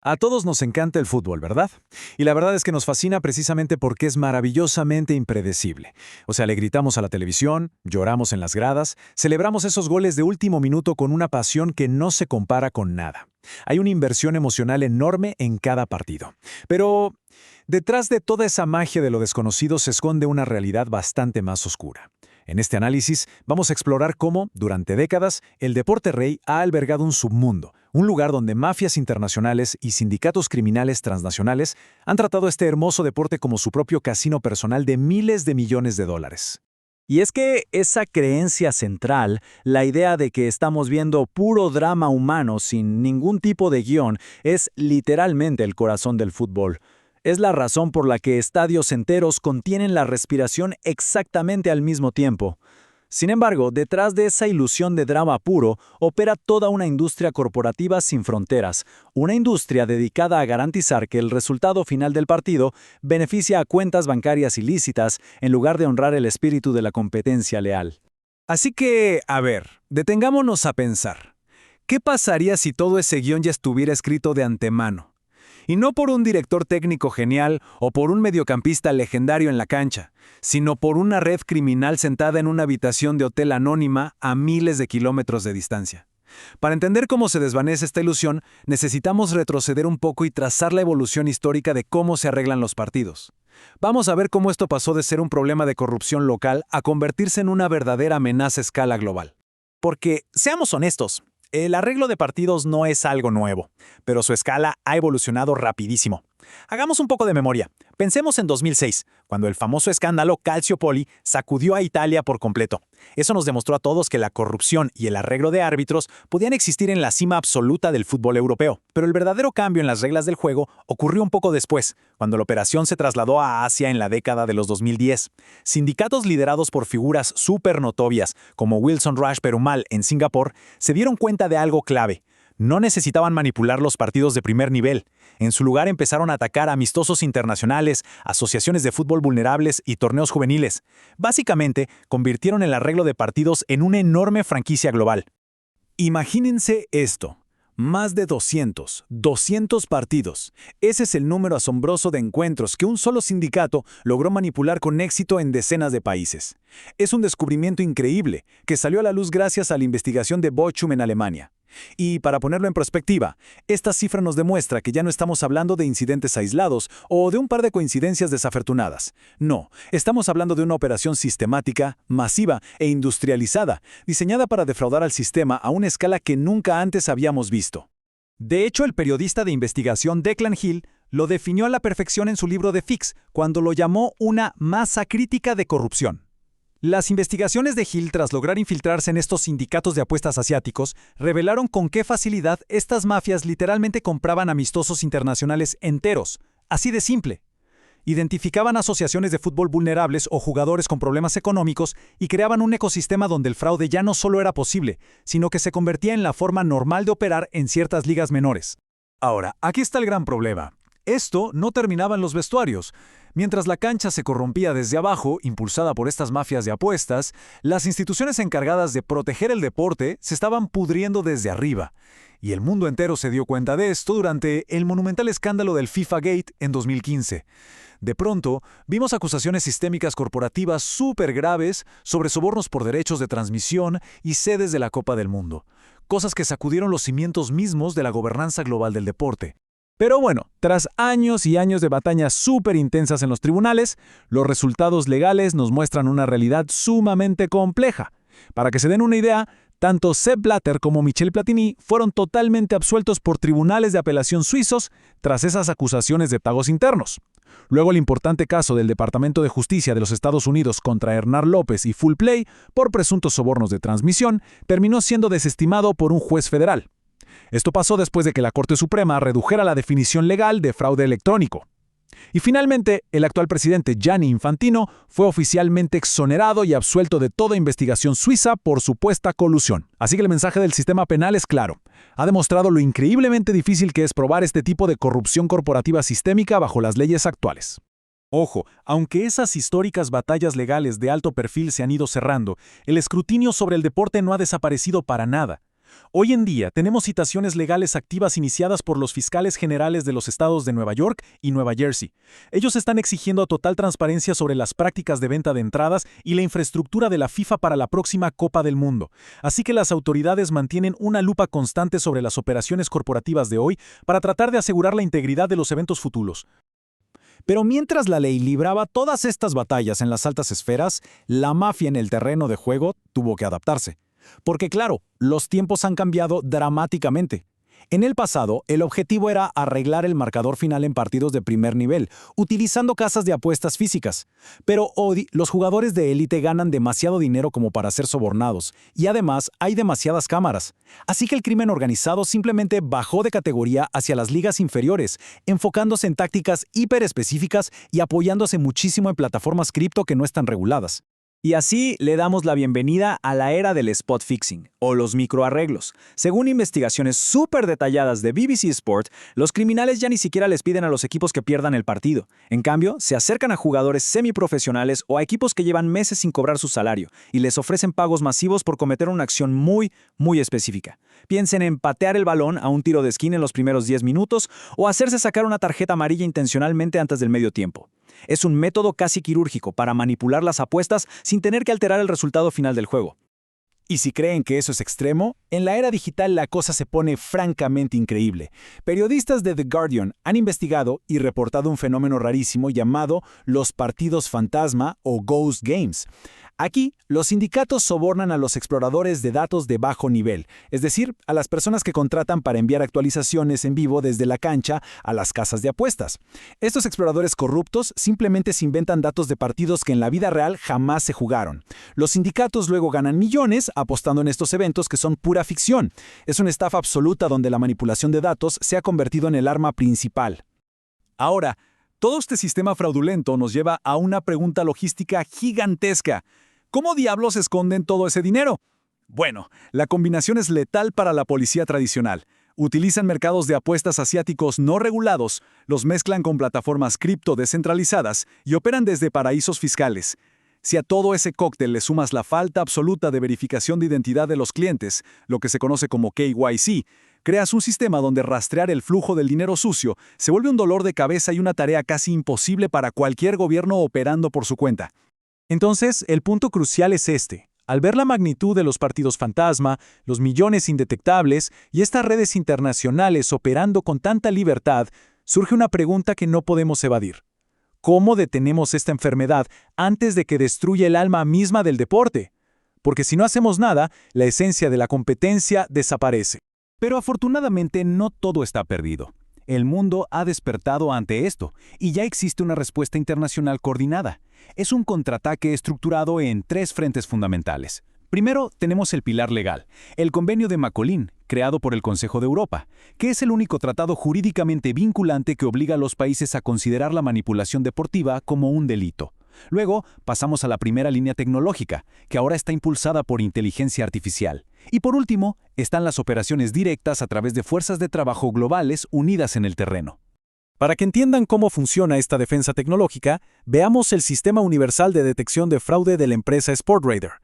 A todos nos encanta el fútbol, ¿verdad? Y la verdad es que nos fascina precisamente porque es maravillosamente impredecible. O sea, le gritamos a la televisión, lloramos en las gradas, celebramos esos goles de último minuto con una pasión que no se compara con nada. Hay una inversión emocional enorme en cada partido. Pero detrás de toda esa magia de lo desconocido se esconde una realidad bastante más oscura. En este análisis vamos a explorar cómo, durante décadas, el deporte rey ha albergado un submundo, un lugar donde mafias internacionales y sindicatos criminales transnacionales han tratado este hermoso deporte como su propio casino personal de miles de millones de dólares. Y es que esa creencia central, la idea de que estamos viendo puro drama humano sin ningún tipo de guión, es literalmente el corazón del fútbol. Es la razón por la que estadios enteros contienen la respiración exactamente al mismo tiempo. Sin embargo, detrás de esa ilusión de drama puro, opera toda una industria corporativa sin fronteras, una industria dedicada a garantizar que el resultado final del partido beneficia a cuentas bancarias ilícitas en lugar de honrar el espíritu de la competencia leal. Así que, a ver, detengámonos a pensar. ¿Qué pasaría si todo ese guión ya estuviera escrito de antemano? Y no por un director técnico genial o por un mediocampista legendario en la cancha, sino por una red criminal sentada en una habitación de hotel anónima a miles de kilómetros de distancia. Para entender cómo se desvanece esta ilusión, necesitamos retroceder un poco y trazar la evolución histórica de cómo se arreglan los partidos. Vamos a ver cómo esto pasó de ser un problema de corrupción local a convertirse en una verdadera amenaza a escala global. Porque, seamos honestos, el arreglo de partidos no es algo nuevo, pero su escala ha evolucionado rapidísimo. Hagamos un poco de memoria. Pensemos en 2006, cuando el famoso escándalo Calciopoli sacudió a Italia por completo. Eso nos demostró a todos que la corrupción y el arreglo de árbitros podían existir en la cima absoluta del fútbol europeo. Pero el verdadero cambio en las reglas del juego ocurrió un poco después, cuando la operación se trasladó a Asia en la década de los 2010. Sindicatos liderados por figuras súper notorias, como Wilson Rush Perumal en Singapur, se dieron cuenta de algo clave. No necesitaban manipular los partidos de primer nivel. En su lugar empezaron a atacar a amistosos internacionales, asociaciones de fútbol vulnerables y torneos juveniles. Básicamente, convirtieron el arreglo de partidos en una enorme franquicia global. Imagínense esto. Más de 200 partidos. Ese es el número asombroso de encuentros que un solo sindicato logró manipular con éxito en decenas de países. Es un descubrimiento increíble que salió a la luz gracias a la investigación de Bochum en Alemania. Y para ponerlo en perspectiva, esta cifra nos demuestra que ya no estamos hablando de incidentes aislados o de un par de coincidencias desafortunadas. No, estamos hablando de una operación sistemática, masiva e industrializada, diseñada para defraudar al sistema a una escala que nunca antes habíamos visto. De hecho, el periodista de investigación Declan Hill lo definió a la perfección en su libro The Fix, cuando lo llamó una masa crítica de corrupción. Las investigaciones de Hill, tras lograr infiltrarse en estos sindicatos de apuestas asiáticos, revelaron con qué facilidad estas mafias literalmente compraban amistosos internacionales enteros, así de simple. Identificaban asociaciones de fútbol vulnerables o jugadores con problemas económicos y creaban un ecosistema donde el fraude ya no solo era posible, sino que se convertía en la forma normal de operar en ciertas ligas menores. Ahora, aquí está el gran problema. Esto no terminaba en los vestuarios. Mientras la cancha se corrompía desde abajo, impulsada por estas mafias de apuestas, las instituciones encargadas de proteger el deporte se estaban pudriendo desde arriba. Y el mundo entero se dio cuenta de esto durante el monumental escándalo del FIFA Gate en 2015. De pronto, vimos acusaciones sistémicas corporativas súper graves sobre sobornos por derechos de transmisión y sedes de la Copa del Mundo. Cosas que sacudieron los cimientos mismos de la gobernanza global del deporte. Pero bueno, tras años y años de batallas súper intensas en los tribunales, los resultados legales nos muestran una realidad sumamente compleja. Para que se den una idea, tanto Sepp Blatter como Michel Platini fueron totalmente absueltos por tribunales de apelación suizos tras esas acusaciones de pagos internos. Luego el importante caso del Departamento de Justicia de los Estados Unidos contra Hernán López y Fullplay por presuntos sobornos de transmisión terminó siendo desestimado por un juez federal. Esto pasó después de que la Corte Suprema redujera la definición legal de fraude electrónico. Y finalmente, el actual presidente Gianni Infantino fue oficialmente exonerado y absuelto de toda investigación suiza por supuesta colusión. Así que el mensaje del sistema penal es claro. Ha demostrado lo increíblemente difícil que es probar este tipo de corrupción corporativa sistémica bajo las leyes actuales. Ojo, aunque esas históricas batallas legales de alto perfil se han ido cerrando, el escrutinio sobre el deporte no ha desaparecido para nada. Hoy en día tenemos citaciones legales activas iniciadas por los fiscales generales de los estados de Nueva York y Nueva Jersey. Ellos están exigiendo total transparencia sobre las prácticas de venta de entradas y la infraestructura de la FIFA para la próxima Copa del Mundo. Así que las autoridades mantienen una lupa constante sobre las operaciones corporativas de hoy para tratar de asegurar la integridad de los eventos futuros. Pero mientras la ley libraba todas estas batallas en las altas esferas, la mafia en el terreno de juego tuvo que adaptarse. Porque claro, los tiempos han cambiado dramáticamente. En el pasado, el objetivo era arreglar el marcador final en partidos de primer nivel, utilizando casas de apuestas físicas. Pero hoy, los jugadores de élite ganan demasiado dinero como para ser sobornados, y además hay demasiadas cámaras. Así que el crimen organizado simplemente bajó de categoría hacia las ligas inferiores, enfocándose en tácticas hiperespecíficas y apoyándose muchísimo en plataformas cripto que no están reguladas. Y así le damos la bienvenida a la era del spot fixing, o los microarreglos. Según investigaciones súper detalladas de BBC Sport, los criminales ya ni siquiera les piden a los equipos que pierdan el partido. En cambio, se acercan a jugadores semiprofesionales o a equipos que llevan meses sin cobrar su salario y les ofrecen pagos masivos por cometer una acción muy específica. Piensen en patear el balón a un tiro de esquina en los primeros 10 minutos o hacerse sacar una tarjeta amarilla intencionalmente antes del medio tiempo. Es un método casi quirúrgico para manipular las apuestas sin tener que alterar el resultado final del juego. Y si creen que eso es extremo, en la era digital la cosa se pone francamente increíble. Periodistas de The Guardian han investigado y reportado un fenómeno rarísimo llamado los partidos fantasma o Ghost Games. Aquí, los sindicatos sobornan a los exploradores de datos de bajo nivel, es decir, a las personas que contratan para enviar actualizaciones en vivo desde la cancha a las casas de apuestas. Estos exploradores corruptos simplemente se inventan datos de partidos que en la vida real jamás se jugaron. Los sindicatos luego ganan millones apostando en estos eventos que son pura ficción. Es una estafa absoluta donde la manipulación de datos se ha convertido en el arma principal. Ahora, todo este sistema fraudulento nos lleva a una pregunta logística gigantesca. ¿Cómo diablos esconden todo ese dinero? Bueno, la combinación es letal para la policía tradicional. Utilizan mercados de apuestas asiáticos no regulados, los mezclan con plataformas cripto descentralizadas y operan desde paraísos fiscales. Si a todo ese cóctel le sumas la falta absoluta de verificación de identidad de los clientes, lo que se conoce como KYC, creas un sistema donde rastrear el flujo del dinero sucio se vuelve un dolor de cabeza y una tarea casi imposible para cualquier gobierno operando por su cuenta. Entonces, el punto crucial es este. Al ver la magnitud de los partidos fantasma, los millones indetectables y estas redes internacionales operando con tanta libertad, surge una pregunta que no podemos evadir. ¿Cómo detenemos esta enfermedad antes de que destruya el alma misma del deporte? Porque si no hacemos nada, la esencia de la competencia desaparece. Pero afortunadamente no todo está perdido. El mundo ha despertado ante esto y ya existe una respuesta internacional coordinada. Es un contraataque estructurado en 3 frentes fundamentales. Primero, tenemos el pilar legal, el Convenio de Macolín, creado por el Consejo de Europa, que es el único tratado jurídicamente vinculante que obliga a los países a considerar la manipulación deportiva como un delito. Luego, pasamos a la primera línea tecnológica, que ahora está impulsada por inteligencia artificial. Y por último, están las operaciones directas a través de fuerzas de trabajo globales unidas en el terreno. Para que entiendan cómo funciona esta defensa tecnológica, veamos el Sistema Universal de Detección de Fraude de la empresa Sportradar.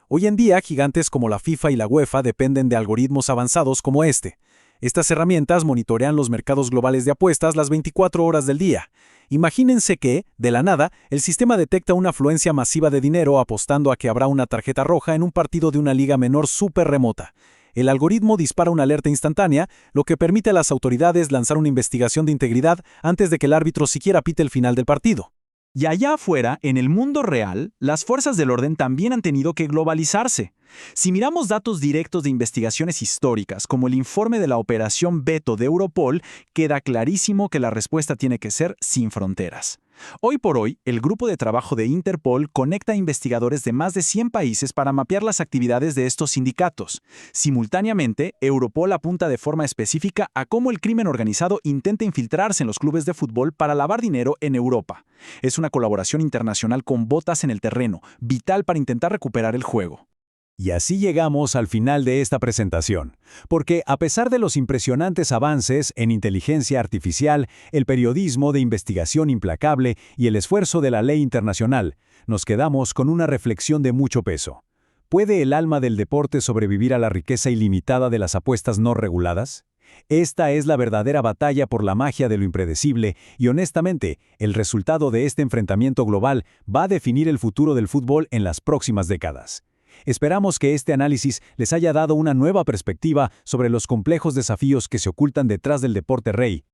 Hoy en día, gigantes como la FIFA y la UEFA dependen de algoritmos avanzados como este. Estas herramientas monitorean los mercados globales de apuestas las 24 horas del día. Imagínense que, de la nada, el sistema detecta una afluencia masiva de dinero apostando a que habrá una tarjeta roja en un partido de una liga menor súper remota. El algoritmo dispara una alerta instantánea, lo que permite a las autoridades lanzar una investigación de integridad antes de que el árbitro siquiera pite el final del partido. Y allá afuera, en el mundo real, las fuerzas del orden también han tenido que globalizarse. Si miramos datos directos de investigaciones históricas, como el informe de la Operación Veto de Europol, queda clarísimo que la respuesta tiene que ser sin fronteras. Hoy por hoy, el grupo de trabajo de Interpol conecta a investigadores de más de 100 países para mapear las actividades de estos sindicatos. Simultáneamente, Europol apunta de forma específica a cómo el crimen organizado intenta infiltrarse en los clubes de fútbol para lavar dinero en Europa. Es una colaboración internacional con botas en el terreno, vital para intentar recuperar el juego. Y así llegamos al final de esta presentación, porque a pesar de los impresionantes avances en inteligencia artificial, el periodismo de investigación implacable y el esfuerzo de la ley internacional, nos quedamos con una reflexión de mucho peso. ¿Puede el alma del deporte sobrevivir a la riqueza ilimitada de las apuestas no reguladas? Esta es la verdadera batalla por la magia de lo impredecible y honestamente, el resultado de este enfrentamiento global va a definir el futuro del fútbol en las próximas décadas. Esperamos que este análisis les haya dado una nueva perspectiva sobre los complejos desafíos que se ocultan detrás del deporte rey.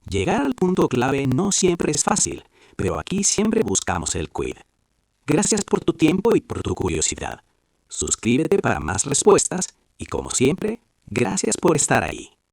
Llegar al punto clave no siempre es fácil, pero aquí siempre buscamos el quid. Gracias por tu tiempo y por tu curiosidad. Suscríbete para más respuestas y, como siempre, gracias por estar ahí.